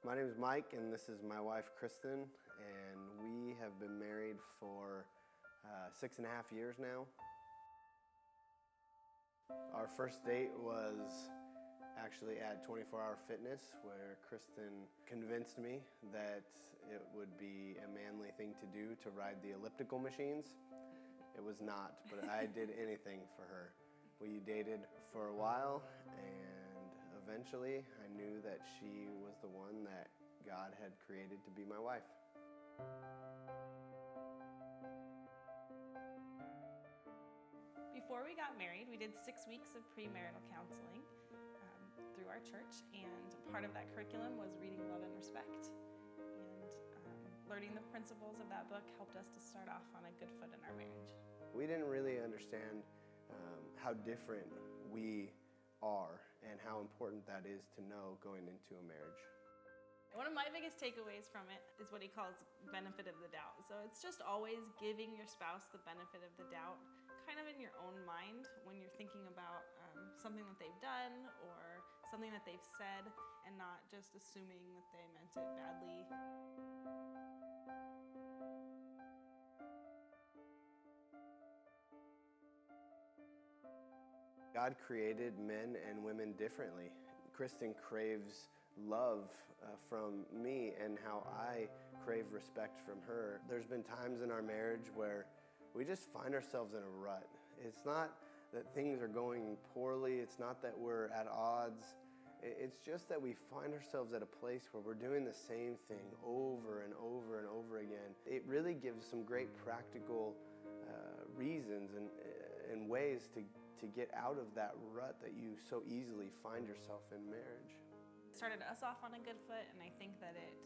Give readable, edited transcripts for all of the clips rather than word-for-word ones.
My name is Mike, and this is my wife, Kristin, and we have been married for 6.5 years now. Our first date was actually at 24 Hour Fitness, where Kristin convinced me that it would be a manly thing to do to ride the elliptical machines. It was not, but I did anything for her. We dated for a while, and eventually I knew that she was the one that God had created to be my wife. Before we got married, we did 6 weeks of premarital counseling through our church, and part of that curriculum was reading Love and Respect. And learning the principles of that book helped us to start off on a good foot in our marriage. We didn't really understand how different we are and how important that is to know going into a marriage. One of my biggest takeaways from it is what he calls benefit of the doubt. So it's just always giving your spouse the benefit of the doubt, kind of in your own mind when you're thinking about something that they've done or something that they've said, and not just assuming that they meant it badly. God created men and women differently. Kristin craves love from me, and how I crave respect from her. There's been times in our marriage where we just find ourselves in a rut. It's not that things are going poorly, it's not that we're at odds. It's just that we find ourselves at a place where we're doing the same thing over and over and over again. It really gives some great practical reasons and ways to get out of that rut that you so easily find yourself in marriage. It started us off on a good foot, and I think that it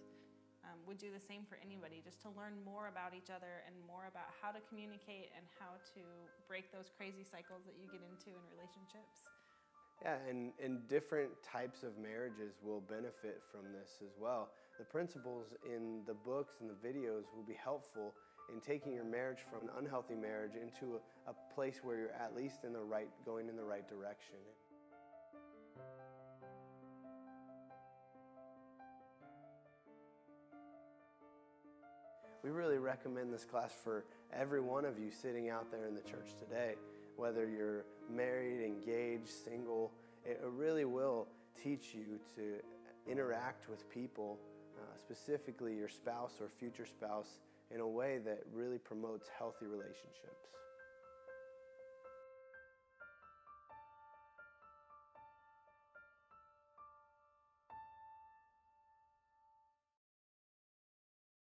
would do the same for anybody, just to learn more about each other and more about how to communicate and how to break those crazy cycles that you get into in relationships. Yeah, and different types of marriages will benefit from this as well. The principles in the books and the videos will be helpful in taking your marriage from an unhealthy marriage into a place where you're at least going in the right direction. We really recommend this class for every one of you sitting out there in the church today. Whether you're married, engaged, single, it really will teach you to interact with people, specifically your spouse or future spouse, in a way that really promotes healthy relationships.